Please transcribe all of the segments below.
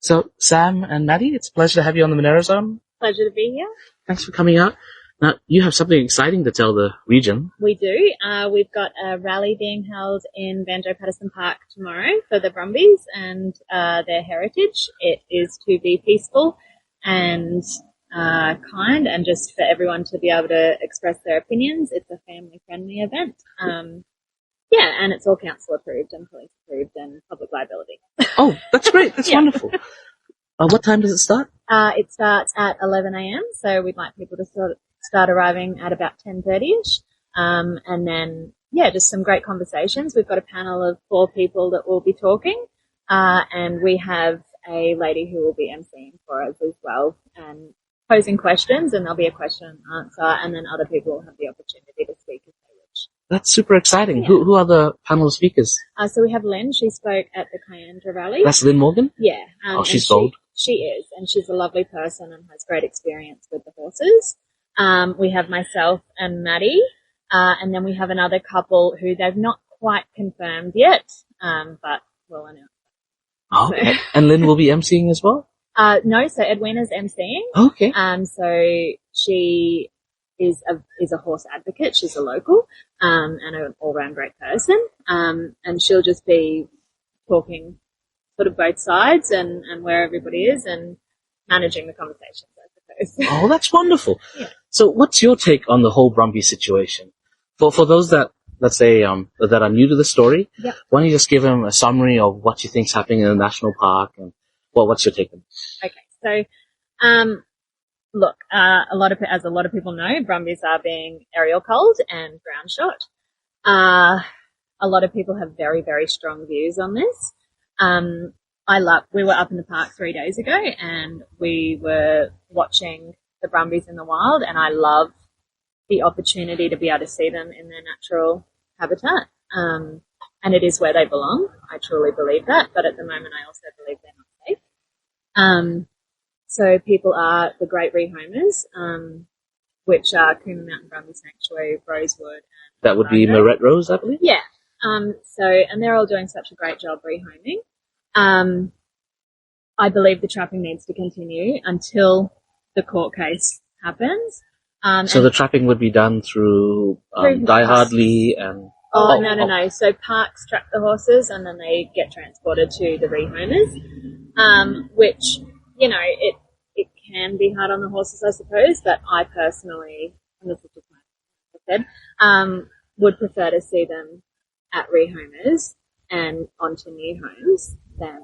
So, Sam and Maddie, it's a pleasure to have you on the Monero Zone. Pleasure to be here. Thanks for coming out. Now, you have something exciting to tell the region. We do. We've got a rally being held in Banjo-Patterson Park tomorrow for the Brumbies and their heritage. It is to be peaceful and kind, and just for everyone to be able to express their opinions. It's a family-friendly event. And it's all council approved and police approved and public liability. Oh, that's great. That's wonderful. What time does it start? It starts at 11 a.m. So we'd like people to start arriving at about 10:30ish. And then, just some great conversations. We've got a panel of 4 people that will be talking. And we have a lady who will be emceeing for us as well and posing questions, and there'll be a question and answer, and then other people will have the opportunity to speak if they wish. That's super exciting. Yeah. Who are the panel speakers? So we have Lynn. She spoke at the Jindabyne Rally. That's Lynn Morgan? Yeah. She's bold. She is, and she's a lovely person and has great experience with the horses. We have myself and Maddie, and then we have another couple who they've not quite confirmed yet, but we'll announce. Oh, okay. So. And Lynn will be emceeing as well? No, so Edwina's emceeing. Okay. So she is a horse advocate. She's a local, and an all-round great person. And she'll just be talking sort of both sides and where everybody is and managing the conversations, I suppose. Oh, that's wonderful. Yeah. So what's your take on the whole Brumby situation? For those that, let's say, that are new to the story, why don't you just give them a summary of what you think's happening in the national park and what's your take on it? Okay. So, look, as a lot of people know, Brumbies are being aerial culled and ground shot. A lot of people have very, very strong views on this. We were up in the park 3 days ago and we were watching the Brumbies in the wild, and I love the opportunity to be able to see them in their natural habitat. And it is where they belong. I truly believe that, but at the moment I also believe they're not safe. So people are the great rehomers, which are Snowy Mountains Brumby Sanctuary, Rosewood. And that would be Moret Rose, I believe? Yeah. And they're all doing such a great job rehoming. I believe the trapping needs to continue until the court case happens. So the trapping would be done through Die Hardly and... No. So parks trap the horses and then they get transported to the rehomers, which, it can be hard on the horses, I suppose, but I personally, and this is just my said, would prefer to see them at rehomers and onto new homes than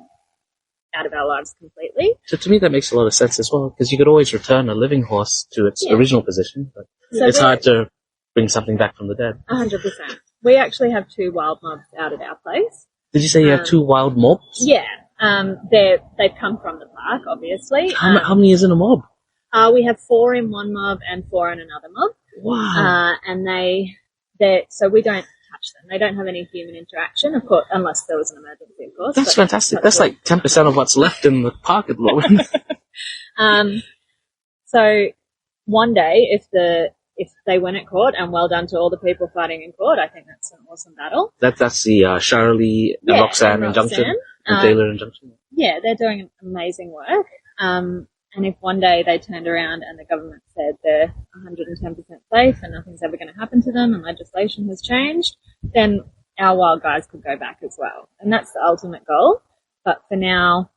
out of our lives completely. So to me that makes a lot of sense as well, because you could always return a living horse to its original position, but it's hard to bring something back from the dead. 100%. We actually have 2 wild mobs out at our place. Did you say you have 2 wild mobs? Yeah. They've come from the park, obviously. How many is in a mob? We have 4 in one mob and 4 in another mob. Wow. And so we don't touch them. They don't have any human interaction, of course, unless there was an emergency, of course. That's fantastic. That's like 10% of what's left in the park at the moment. So one day, if they win at court, and well done to all the people fighting in court, I think that's an awesome battle. That's the Shirley and Roxanne injunction and Taylor injunction. Yeah, they're doing amazing work. And if one day they turned around and the government said they're 110% safe and nothing's ever going to happen to them and legislation has changed, then our wild guys could go back as well. And that's the ultimate goal. But for now,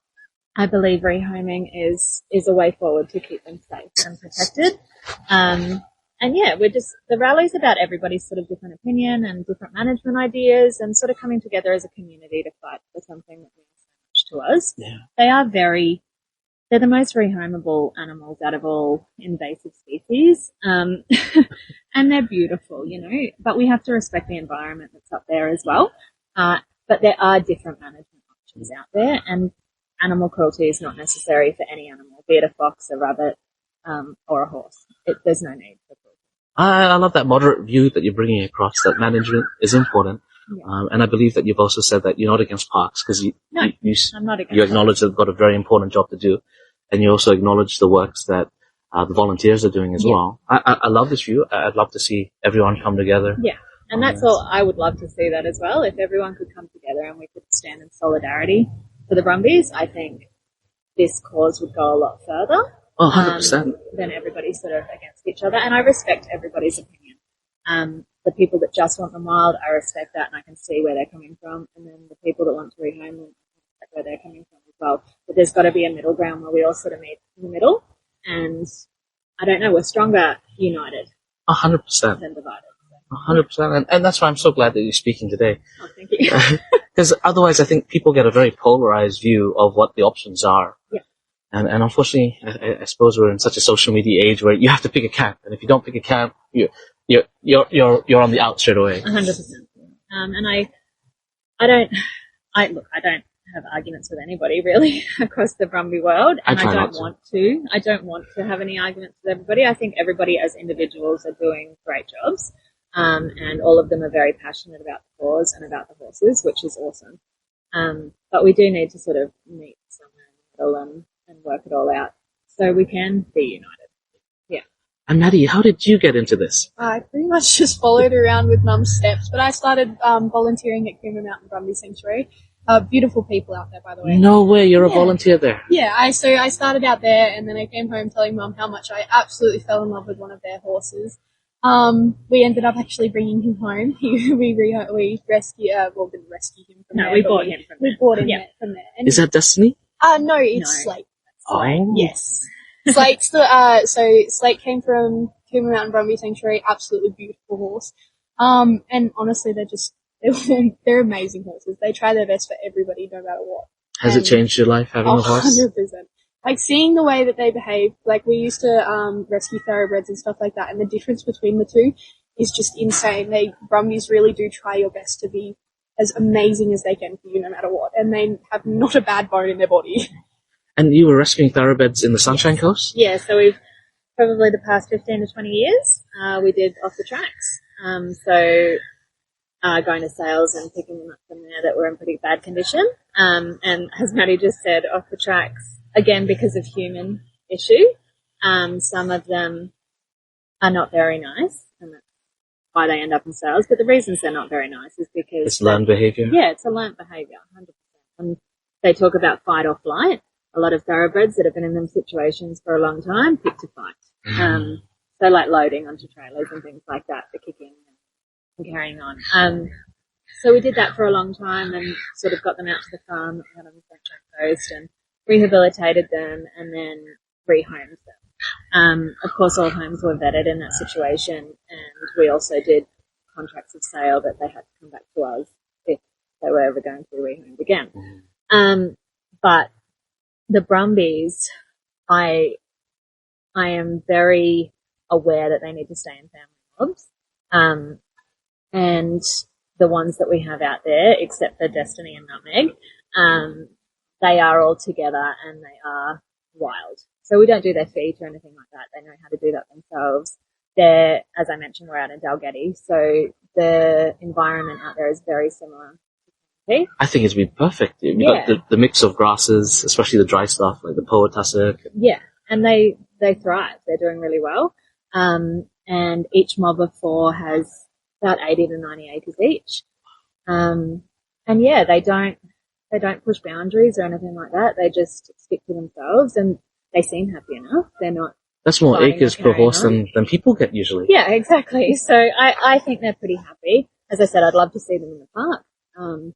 I believe rehoming is a way forward to keep them safe and protected. The rally's about everybody's sort of different opinion and different management ideas and sort of coming together as a community to fight for something that means so much to us. Yeah. They're the most rehomable animals out of all invasive species. And they're beautiful, but we have to respect the environment that's up there as well. But there are different management options out there, and animal cruelty is not necessary for any animal, be it a fox, a rabbit, or a horse. There's no need for cruelty. I love that moderate view that you're bringing across, that management is important. Yeah. And I believe that you've also said that you're not against parks, because you acknowledge that they've got a very important job to do, and you also acknowledge the works that the volunteers are doing as well. I love this view. I'd love to see everyone come together. Yeah, and that's all. I would love to see that as well. If everyone could come together and we could stand in solidarity for the Brumbies, I think this cause would go a lot further. 100%. Than everybody sort of against each other. And I respect everybody's opinion. The people that just want them wild, I respect that and I can see where they're coming from. And then the people that want to rehome them, I respect where they're coming from as well. But there's got to be a middle ground where we all sort of meet in the middle. And I don't know, we're stronger united 100%. than divided. 100%. And that's why I'm so glad that you're speaking today. Oh, thank you. Because otherwise I think people get a very polarized view of what the options are. Yeah. And unfortunately, I suppose we're in such a social media age where you have to pick a camp. And if you don't pick a camp, you're on the out straight away. 100%. And I don't have arguments with anybody really across the Brumby world. And I don't want to. I don't want to have any arguments with everybody. I think everybody as individuals are doing great jobs. And all of them are very passionate about the cause and about the horses, which is awesome. But we do need to sort of meet somewhere in the middle and work it all out so we can be united. Yeah. And Maddie, how did you get into this? I pretty much just followed around with Mum's steps, but I started volunteering at Snowy Mountains Brumby Sanctuary. Beautiful people out there, by the way. No way, you're a volunteer there. Yeah, I started out there and then I came home telling Mum how much I absolutely fell in love with one of their horses. We ended up actually bringing him home. We rescued, didn't rescue him from there. No, we bought him from there. We bought him from there. And is that Destiny? No, it's Slate. Oh. Yes. Slate's so Slate came from Snowy Mountains Brumby Sanctuary, absolutely beautiful horse. And honestly, they're amazing horses. They try their best for everybody, no matter what. Has it changed your life having a horse? 100%. Like seeing the way that they behave, like we used to rescue thoroughbreds and stuff like that, and the difference between the two is just insane. Brumbies really do try your best to be as amazing as they can for you, no matter what, and they have not a bad bone in their body. And you were rescuing thoroughbreds in the Sunshine Coast? Yeah, so we've probably the past 15 to 20 years, we did off the tracks. Going to sales and picking them up from there that were in pretty bad condition. And as Maddie just said, off the tracks, again, because of human issue, some of them are not very nice, and that's why they end up in sales. But the reasons they're not very nice is because it's learned behaviour. Yeah, it's a learned behaviour, 100%. And they talk about fight or flight. A lot of thoroughbreds that have been in them situations for a long time pick to fight. So like loading onto trailers and things like that, the kicking and carrying on. So we did that for a long time and sort of got them out to the farm that we had on the Sunshine Coast and rehabilitated them and then rehomed them. Of course, all homes were vetted in that situation, and we also did contracts of sale that they had to come back to us if they were ever going to be rehomed again. But the Brumbies, I am very aware that they need to stay in family mobs. And the ones that we have out there, except for Destiny and Nutmeg, they are all together and they are wild. So we don't do their feet or anything like that. They know how to do that themselves. As I mentioned, we're out in Dalgety, so the environment out there is very similar. I think it's been perfect. You've got the mix of grasses, especially the dry stuff, like the poa tussock. Yeah, and they thrive. They're doing really well. And each mob of 4 has about 80 to 90 acres each. And yeah, they don't push boundaries or anything like that. They just stick to themselves and they seem happy enough. They're not. That's more acres per horse than people get usually. Yeah, exactly. So I think they're pretty happy. As I said, I'd love to see them in the park.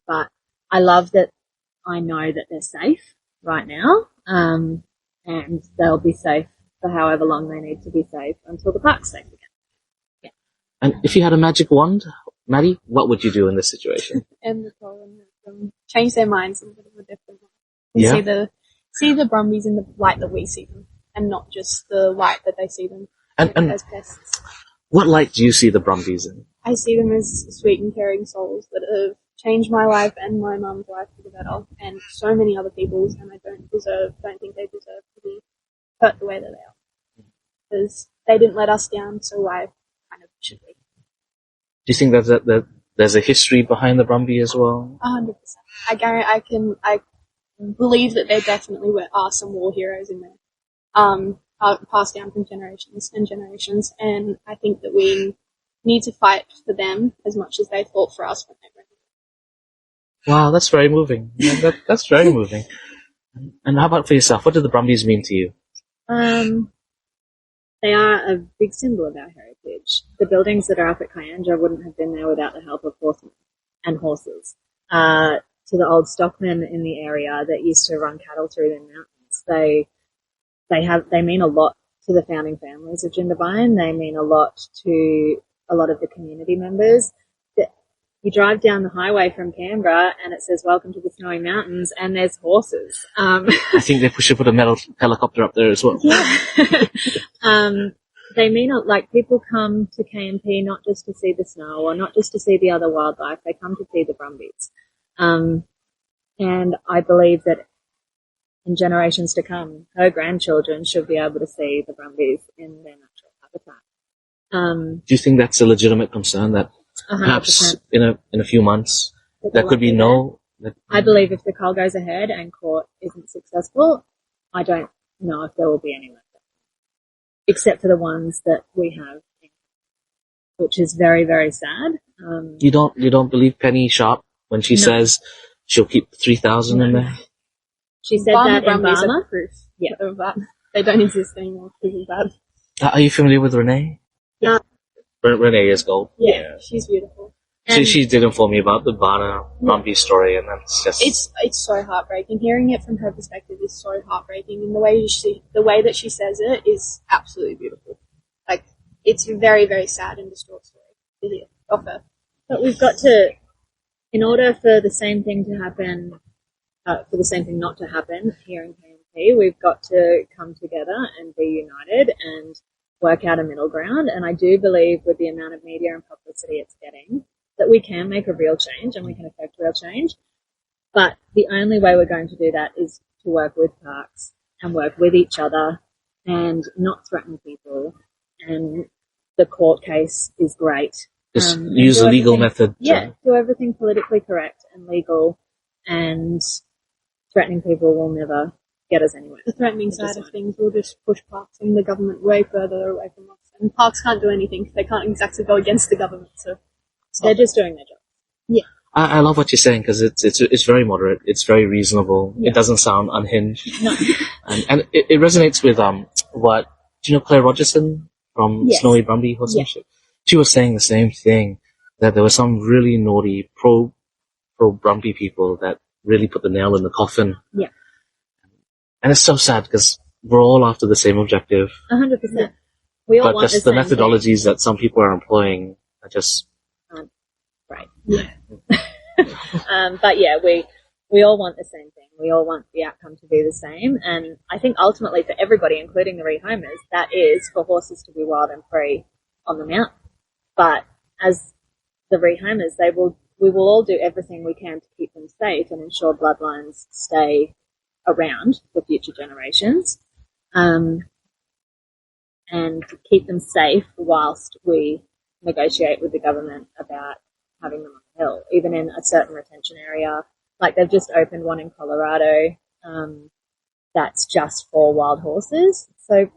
But I love that I know that they're safe right now. And they'll be safe for however long they need to be safe until the park's safe again. Yeah. And if you had a magic wand, Maddie, what would you do in this situation? And change their minds a bit of a different way. Yeah. See the Brumbies in the light that we see them, and not just the light that they see them as pests. What light do you see the Brumbies in? I see them as sweet and caring souls that have changed my life and my mum's life for the better, and so many other people's, and I don't think they deserve to be hurt the way that they are. Because they didn't let us down, so why kind of should we? Do you think that there's a history behind the Brumby as well? 100%. I believe that there definitely are some war heroes in there, passed down from generations and generations, and I think that we need to fight for them as much as they fought for us when they were here. Wow, that's very moving. Yeah, that's very moving. And how about for yourself? What do the Brumbies mean to you? They are a big symbol of our heritage. The buildings that are up at Kyandra wouldn't have been there without the help of horsemen and horses. To the old stockmen in the area that used to run cattle through the mountains, they mean a lot to the founding families of Jindabyne. They mean a lot to a lot of the community members. You drive down the highway from Canberra and it says, "Welcome to the Snowy Mountains," and there's horses. I think they should put a metal helicopter up there as well. Yeah. They mean, like, people come to KMP not just to see the snow or not just to see the other wildlife. They come to see the Brumbies. And I believe that in generations to come, her grandchildren should be able to see the Brumbies in their natural habitat. Do you think that's a legitimate concern, that 100%. perhaps in a few months there could be no... I believe if the cull goes ahead and court isn't successful, I don't know if there will be any left, except for the ones that we have, which is very, very sad. You don't believe Penny Sharp when she says she'll keep 3,000 in there? She said that in Brumbies Barmer. are proof of that. They don't exist anymore because of that. Are you familiar with Renee? Yeah. Renee is gold. Yeah, she's beautiful. She did inform me about the Barner Brumby story, and that's just... It's so heartbreaking. Hearing it from her perspective is so heartbreaking, and the way that she says it is absolutely beautiful. Like, it's a very, very sad and distraught story to hear of her. But we've got to, in order for the same thing to happen, for the same thing not to happen here in KMP, we've got to come together and be united and work out a middle ground. And I do believe with the amount of media and publicity it's getting, that we can make a real change and we can affect real change. But the only way we're going to do that is to work with parks and work with each other and not threaten people. And the court case is great. Just use a legal method. Yeah, do everything politically correct and legal, and threatening people will never get us anywhere. The threatening side of things will just push parks and the government way further away from us. And parks can't do anything. They can't exactly go against the government, so they're just doing their job. Yeah. I love what you're saying, because it's very moderate. It's very reasonable. Yeah. It doesn't sound unhinged. No. and it resonates with what, do you know Claire Rogerson from Snowy Brumby Horsemanship? Yeah. She was saying the same thing, that there were some really naughty pro Brumby people that really put the nail in the coffin. Yeah. And it's so sad, because we're all after the same objective. 100%. We all want just the methodologies that some people are employing are just... right. Yeah. But yeah, we all want the same thing. We all want the outcome to be the same. And I think ultimately for everybody, including the rehomers, that is for horses to be wild and free on the mountain. But as the rehomers, we will all do everything we can to keep them safe and ensure bloodlines stay around for future generations, and to keep them safe whilst we negotiate with the government about having them on the hill, even in a certain retention area. Like they've just opened one in Colorado, that's just for wild horses. So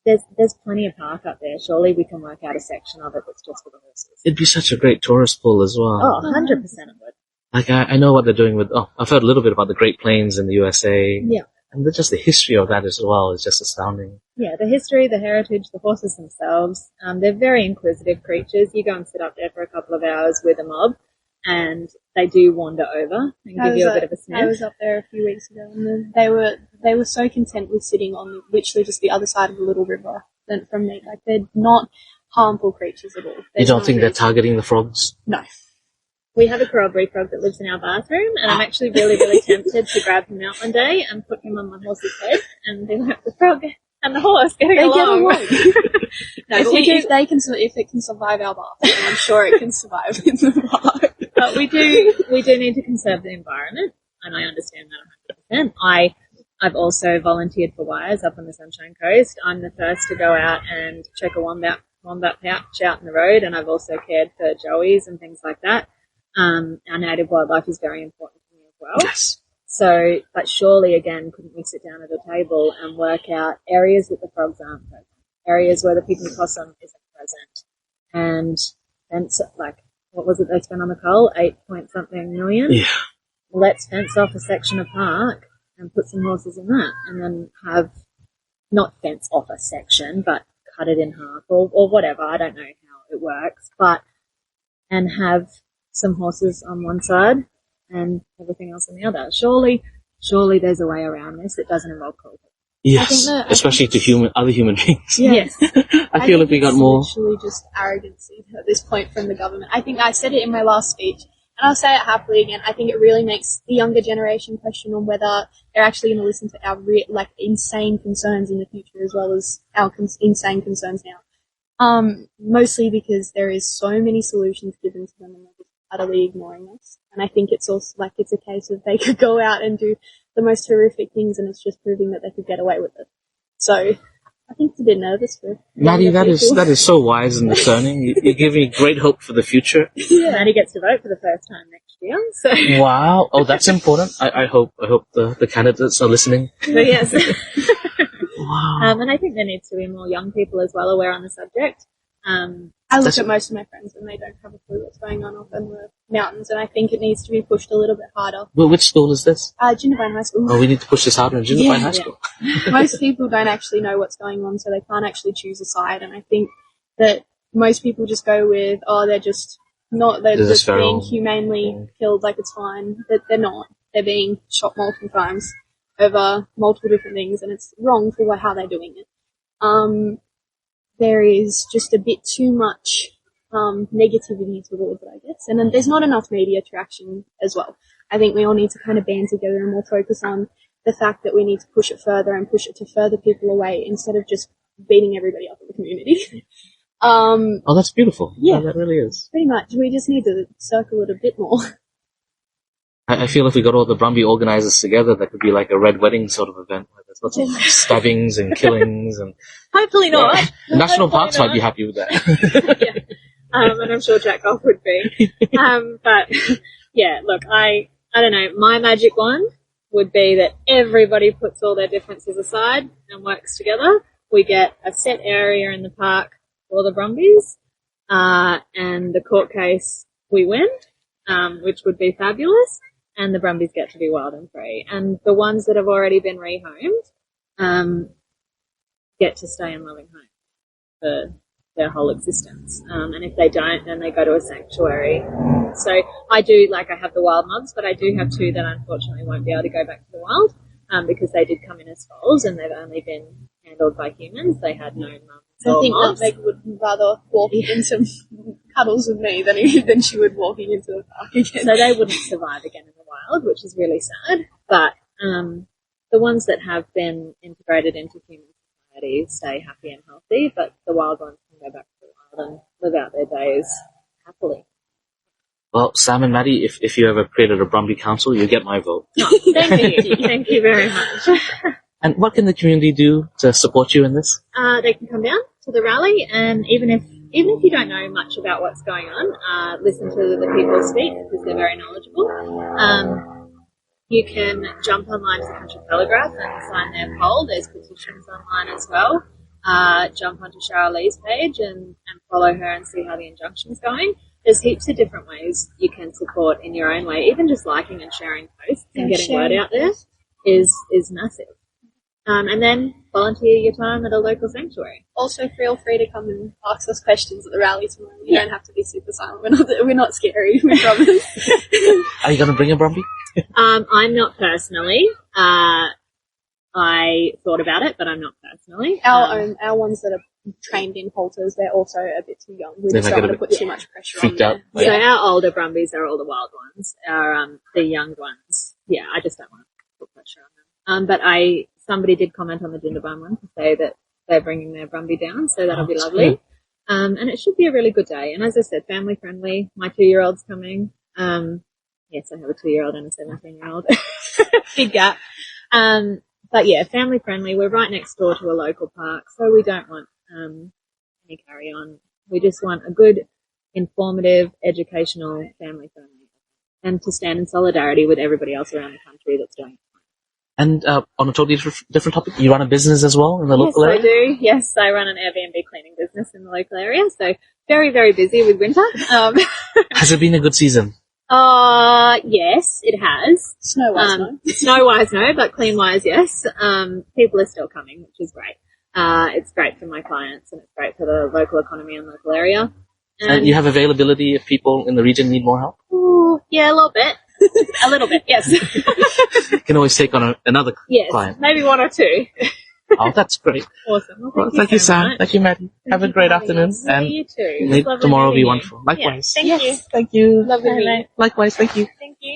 there's plenty of park up there. Surely we can work out a section of it that's just for the horses. It'd be such a great tourist pull as well. Oh, 100% it would. Like, I know what they're doing with... I've heard a little bit about the Great Plains in the USA. Yeah. And just the history of that as well is just astounding. Yeah, the history, the heritage, the horses themselves. They're very inquisitive creatures. You go and sit up there for a couple of hours with a mob, and they do wander over and give you a bit of a sniff. I was up there a few weeks ago, and they were so content with sitting on literally just the other side of the little river from me. Like, they're not harmful creatures at all. You don't think they're targeting the frogs? No. We have a corroboree frog that lives in our bathroom, and I'm actually really, really tempted to grab him out one day and put him on my horse's head and be like, the frog and the horse getting along. No, if it can survive our bath, I'm sure it can survive in the park. But we do need to conserve the environment, and I understand that 100%. I've also volunteered for wires up on the Sunshine Coast. I'm the first to go out and check a wombat pouch out in the road, and I've also cared for joeys and things like that. Our native wildlife is very important to me as well. Yes. So, but surely again, couldn't we sit down at a table and work out areas that the frogs aren't present, areas where the pygmy possum isn't present, and fence, like, what was it they spent on the cull? 8 point something million? Yeah. Let's fence off a section of park and put some horses in that, and then have not fence off a section, but cut it in half or whatever. I don't know how it works, and have some horses on one side and everything else on the other. Surely there's a way around this that doesn't involve culling. Yes, especially to other human beings. Yes. I feel if we got more... It's literally just arrogancy at this point from the government. I think I said it in my last speech, and I'll say it happily again. I think it really makes the younger generation question on whether they're actually going to listen to our insane concerns in the future as well as our insane concerns now. Mostly because there is so many solutions given to them and they're just utterly ignoring us. And I think it's also it's a case of they could go out and do the most horrific things and it's just proving that they could get away with it. So I think it's a bit nervous for Maddie, that is so wise and discerning. You give me great hope for the future. Yeah. Maddie gets to vote for the first time next year. So. Wow. Oh, that's important. I hope the candidates are listening. So, yes. Wow. And I think there needs to be more young people as well aware on the subject. I look at most of my friends and they don't have a clue what's going on up in the mountains, and I think it needs to be pushed a little bit harder. Well, which school is this? Jindabyne High School. Oh, we need to push this harder in Jindabyne High School. Most people don't actually know what's going on, so they can't actually choose a side, and I think that most people just go with, they're just being humanely killed like it's fine. But they're not. They're being shot multiple times over multiple different things, and it's wrong for how they're doing it. There is just a bit too much negativity towards it, I guess. And then there's not enough media traction as well. I think we all need to kind of band together and more focus on the fact that we need to push it further and push it to further people away instead of just beating everybody up in the community. Oh, that's beautiful. Yeah. That really is. Pretty much. We just need to circle it a bit more. I feel if we got all the Brumby organisers together, that could be like a red wedding sort of event. Where there's lots of stabbings and killings and... Hopefully not. The national parks might be happy with that. Yeah. And I'm sure Jack Goff would be. But, yeah, look, I don't know. My magic wand would be that everybody puts all their differences aside and works together. We get a set area in the park for the Brumbies, and the court case we win, which would be fabulous. And the Brumbies get to be wild and free. And the ones that have already been rehomed get to stay in loving home for their whole existence. And if they don't, then they go to a sanctuary. So I have the wild mobs, but I do have two that unfortunately won't be able to go back to the wild because they did come in as foals and they've only been handled by humans. They had no mums. I think that Meg would rather walk into cuddles with me than she would walking into the park again. So they wouldn't survive again in the wild, which is really sad. But the ones that have been integrated into human society stay happy and healthy, but the wild ones can go back to the wild and live out their days happily. Well, Sam and Maddie, if you ever created a Brumby council, you get my vote. Oh, thank you. Thank you very much. And what can the community do to support you in this? They can come down to the rally, and even if you don't know much about what's going on, listen to the people speak because they're very knowledgeable. You can jump online to the Country Telegraph and sign their poll. There's petitions online as well. Jump onto Cheryl Lee's page and follow her and see how the injunction's going. There's heaps of different ways you can support in your own way. Even just liking and sharing posts and getting word out there is massive. And then volunteer your time at a local sanctuary. Also, feel free to come and ask us questions at the rally tomorrow. You don't have to be super silent. We're not scary, we promise. Are you going to bring a Brumby? I'm not personally. I thought about it, but I'm not personally. Our ones that are trained in halters, they're also a bit too young. We just don't want to put too much pressure on them. So our older Brumbies are all the wild ones. The young ones, I just don't want to put pressure on them. But somebody did comment on the Jindabyne one to say that they're bringing their Brumby down, so that'll be lovely. Cool. And it should be a really good day. And as I said, family friendly. My 2-year-old's coming. Yes, I have a 2-year-old and a 17-year-old. Big gap. But yeah, family friendly. We're right next door to a local park, so we don't want any carry on. We just want a good, informative, educational, family friendly, and to stand in solidarity with everybody else around the country that's doing it. And on a totally different topic, you run a business as well in the local area? Yes, I do. Yes, I run an Airbnb cleaning business in the local area, so very, very busy with winter. Has it been a good season? Yes, it has. Snow-wise, no. Snow-wise, no, but clean-wise, yes. People are still coming, which is great. It's great for my clients, and it's great for the local economy and local area. And you have availability if people in the region need more help? Ooh, yeah, a little bit. A little bit, yes. You can always take on another client. Maybe one or two. Oh, that's great. Awesome. Well, Thank you, so Sam. much. Thank you, Maddie. Have a great afternoon. And you too. Tomorrow will be wonderful. Likewise. Yeah, thank you. Thank you. Lovely. Likewise. Thank you.